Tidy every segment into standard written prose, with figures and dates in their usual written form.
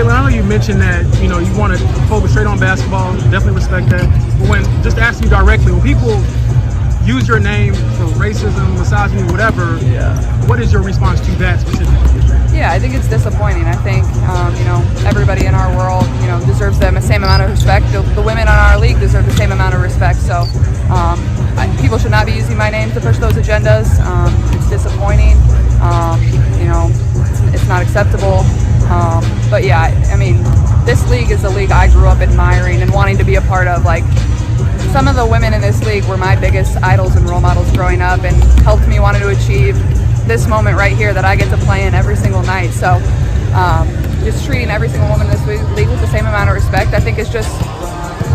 Caitlin, I know you mentioned that, you want to focus straight on basketball. Definitely respect that. But just to ask you directly, when people use your name for racism, misogyny, whatever, what is your response to that specifically? Yeah, I think it's disappointing. I think, everybody in our world, deserves the same amount of respect. The women on our league deserve the same amount of respect. So people should not be using my name to push those agendas. It's disappointing. It's not acceptable. But yeah, I mean, this league is a league I grew up admiring and wanting to be a part of. Like, some of the women in this league were my biggest idols and role models growing up and helped me want to achieve this moment right here that I get to play in every single night. So just treating every single woman in this league with the same amount of respect, I think is just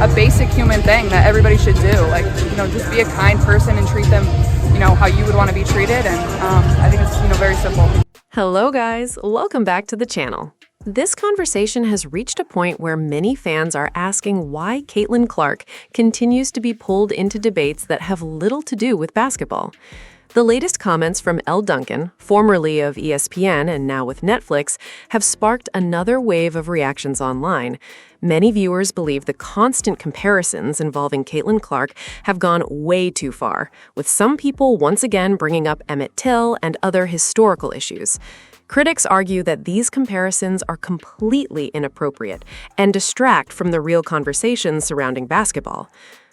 a basic human thing that everybody should do. Like, just be a kind person and treat them, how you would want to be treated. And I think it's, very simple. Hello guys, welcome back to the channel. This conversation has reached a point where many fans are asking why Caitlin Clark continues to be pulled into debates that have little to do with basketball. The latest comments from Elle Duncan, formerly of ESPN and now with Netflix, have sparked another wave of reactions online. Many viewers believe the constant comparisons involving Caitlin Clark have gone way too far, with some people once again bringing up Emmett Till and other historical issues. Critics argue that these comparisons are completely inappropriate and distract from the real conversations surrounding basketball.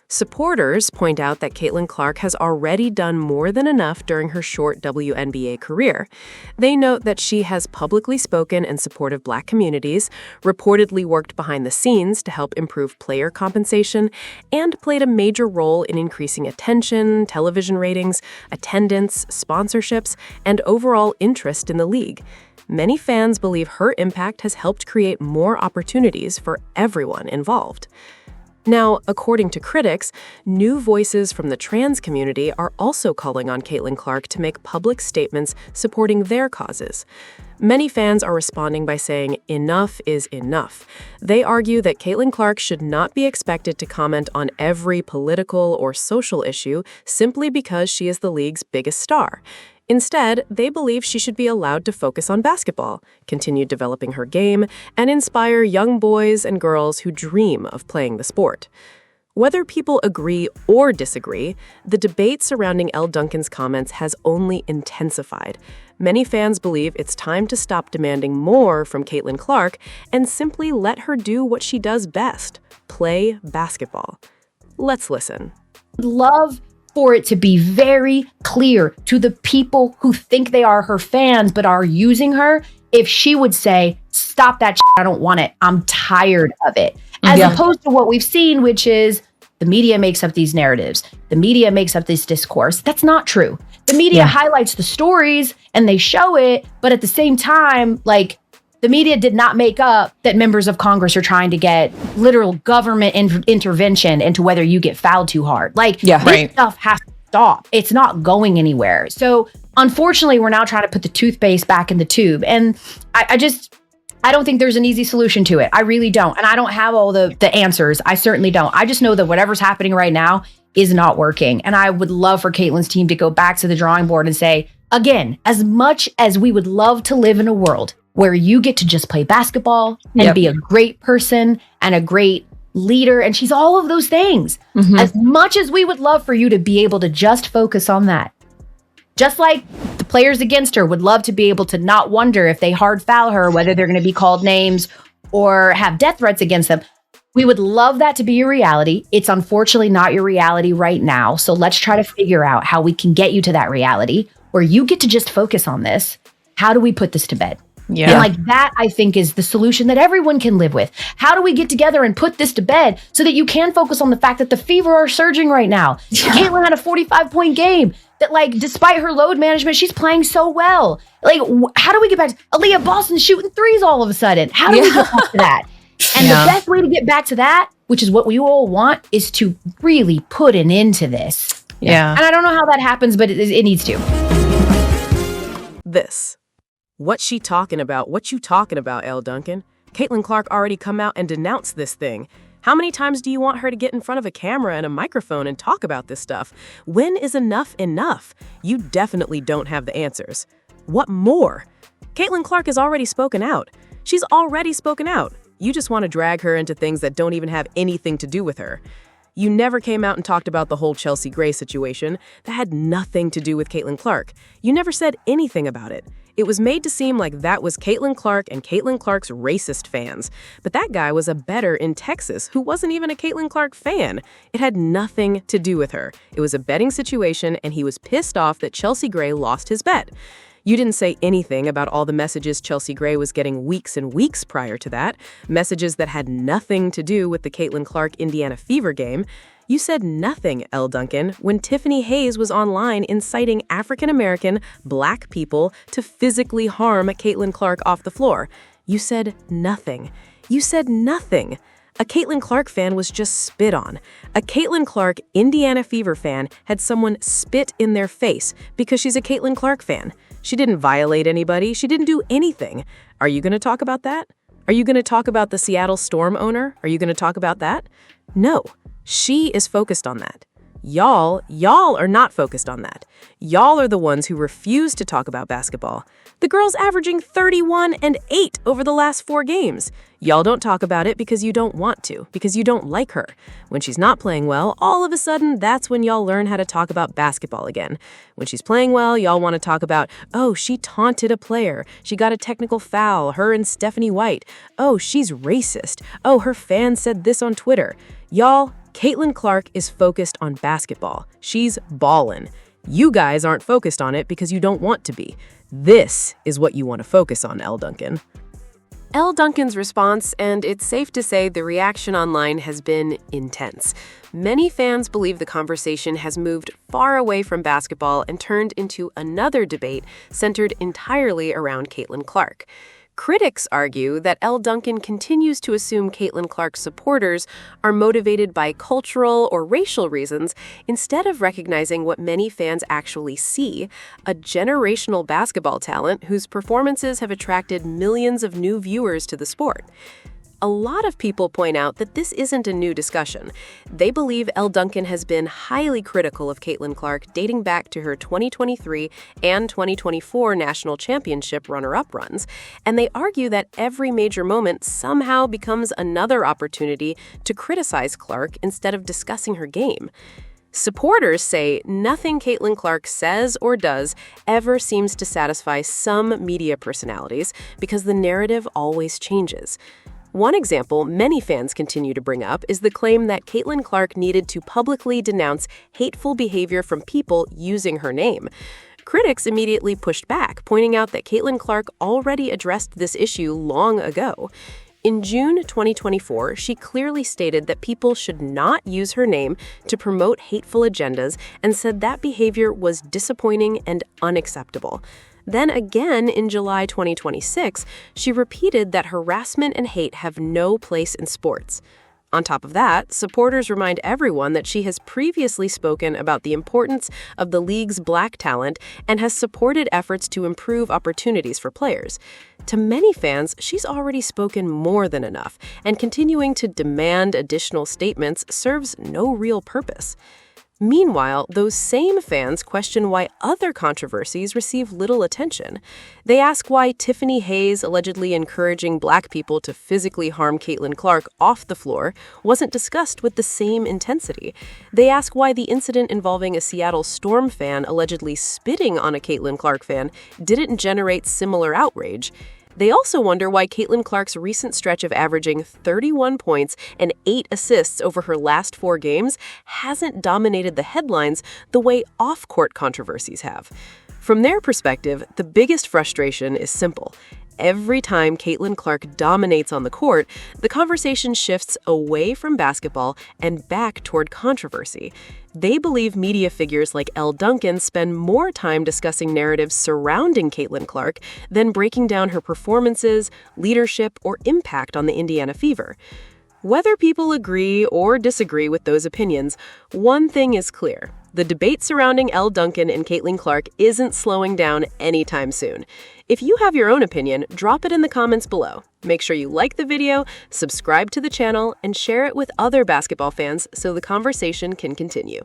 Supporters point out that Caitlin Clark has already done more than enough during her short WNBA career. They note that she has publicly spoken in support of Black communities, reportedly worked behind the scenes to help improve player compensation, and played a major role in increasing attention, television ratings, attendance, sponsorships, and overall interest in the league. Many fans believe her impact has helped create more opportunities for everyone involved. Now, according to critics, new voices from the trans community are also calling on Caitlin Clark to make public statements supporting their causes. Many fans are responding by saying enough is enough. They argue that Caitlin Clark should not be expected to comment on every political or social issue simply because she is the league's biggest star. Instead, they believe she should be allowed to focus on basketball, continue developing her game, and inspire young boys and girls who dream of playing the sport. Whether people agree or disagree, the debate surrounding Elle Duncan's comments has only intensified. Many fans believe it's time to stop demanding more from Caitlin Clark and simply let her do what she does best, play basketball. Let's listen. Love for it to be very clear to the people who think they are her fans but are using her, if she would say, stop that shit, I don't want it, I'm tired of it. As opposed to what we've seen, which is the media makes up these narratives. The media makes up this discourse. That's not true. The media highlights the stories and they show it, but at the same time, like, the media did not make up that members of Congress are trying to get literal government intervention into whether you get fouled too hard. Like, this stuff has to stop. It's not going anywhere. So unfortunately, we're now trying to put the toothpaste back in the tube. And I don't think there's an easy solution to it. I really don't. And I don't have all the answers. I certainly don't. I just know that whatever's happening right now is not working. And I would love for Caitlin's team to go back to the drawing board and say, again, as much as we would love to live in a world where you get to just play basketball and be a great person and a great leader, and she's all of those things. As much as we would love for you to be able to just focus on that, just like the players against her would love to be able to not wonder if they hard foul her, whether they're going to be called names or have death threats against them. We would love that to be your reality. It's unfortunately not your reality right now. So let's try to figure out how we can get you to that reality where you get to just focus on this. How do we put this to bed? And like that, I think, is the solution that everyone can live with. How do we get together and put this to bed so that you can focus on the fact that the Fever are surging right now? Caitlin had a 45-point game that, like, despite her load management, she's playing so well. Like, how do we get back to Aaliyah Boston shooting threes all of a sudden? How do we get back to that? And the best way to get back to that, which is what we all want, is to really put an end to this. And I don't know how that happens, but it needs to. What you talking about, Elle Duncan? Caitlin Clark already come out and denounced this thing. How many times do you want her to get in front of a camera and a microphone and talk about this stuff? When is enough enough? You definitely don't have the answers. What more? Caitlin Clark has already spoken out. She's already spoken out. You just want to drag her into things that don't even have anything to do with her. You never came out and talked about the whole Chelsea Gray situation. That had nothing to do with Caitlin Clark. You never said anything about it. It was made to seem like that was Caitlin Clark and Caitlin Clark's racist fans. But that guy was a bettor in Texas who wasn't even a Caitlin Clark fan. It had nothing to do with her. It was a betting situation, and he was pissed off that Chelsea Gray lost his bet. You didn't say anything about all the messages Chelsea Gray was getting weeks and weeks prior to that, messages that had nothing to do with the Caitlin Clark Indiana Fever game. You said nothing, Elle Duncan, when Tiffany Hayes was online inciting African-American, black people to physically harm Caitlin Clark off the floor. You said nothing. You said nothing. A Caitlin Clark fan was just spit on. A Caitlin Clark Indiana Fever fan had someone spit in their face because she's a Caitlin Clark fan. She didn't violate anybody. She didn't do anything. Are you going to talk about that? Are you going to talk about the Seattle Storm owner? Are you going to talk about that? No. She is focused on that. Y'all are not focused on that. Y'all are the ones who refuse to talk about basketball. The girl's averaging 31 and 8 over the last 4 games. Y'all don't talk about it because you don't want to, because you don't like her. When she's not playing well, all of a sudden, that's when y'all learn how to talk about basketball again. When she's playing well, y'all want to talk about, oh, she taunted a player. She got a technical foul, her and Stephanie White. Oh, she's racist. Oh, her fan said this on Twitter. Y'all, Caitlin Clark is focused on basketball. She's ballin'. You guys aren't focused on it because you don't want to be. This is what you want to focus on, Elle Duncan. Elle Duncan's response, and it's safe to say the reaction online has been intense. Many fans believe the conversation has moved far away from basketball and turned into another debate centered entirely around Caitlin Clark. Critics argue that Elle Duncan continues to assume Caitlin Clark's supporters are motivated by cultural or racial reasons instead of recognizing what many fans actually see, a generational basketball talent whose performances have attracted millions of new viewers to the sport. A lot of people point out that this isn't a new discussion. They believe Elle Duncan has been highly critical of Caitlin Clark dating back to her 2023 and 2024 national championship runner-up runs, and they argue that every major moment somehow becomes another opportunity to criticize Clark instead of discussing her game. Supporters say nothing Caitlin Clark says or does ever seems to satisfy some media personalities because the narrative always changes. One example many fans continue to bring up is the claim that Caitlin Clark needed to publicly denounce hateful behavior from people using her name. Critics immediately pushed back, pointing out that Caitlin Clark already addressed this issue long ago. In June 2024, she clearly stated that people should not use her name to promote hateful agendas and said that behavior was disappointing and unacceptable. Then again, in July 2026, she repeated that harassment and hate have no place in sports. On top of that, supporters remind everyone that she has previously spoken about the importance of the league's black talent and has supported efforts to improve opportunities for players. To many fans, she's already spoken more than enough, and continuing to demand additional statements serves no real purpose. Meanwhile, those same fans question why other controversies receive little attention. They ask why Tiffany Hayes allegedly encouraging black people to physically harm Caitlin Clark off the floor wasn't discussed with the same intensity. They ask why the incident involving a Seattle Storm fan allegedly spitting on a Caitlin Clark fan didn't generate similar outrage. They also wonder why Caitlin Clark's recent stretch of averaging 31 points and 8 assists over her last 4 games hasn't dominated the headlines the way off-court controversies have. From their perspective, the biggest frustration is simple. Every time Caitlin Clark dominates on the court, the conversation shifts away from basketball and back toward controversy. They believe media figures like Elle Duncan spend more time discussing narratives surrounding Caitlin Clark than breaking down her performances, leadership, or impact on the Indiana Fever. Whether people agree or disagree with those opinions, one thing is clear. The debate surrounding Elle Duncan and Caitlin Clark isn't slowing down anytime soon. If you have your own opinion, drop it in the comments below. Make sure you like the video, subscribe to the channel, and share it with other basketball fans so the conversation can continue.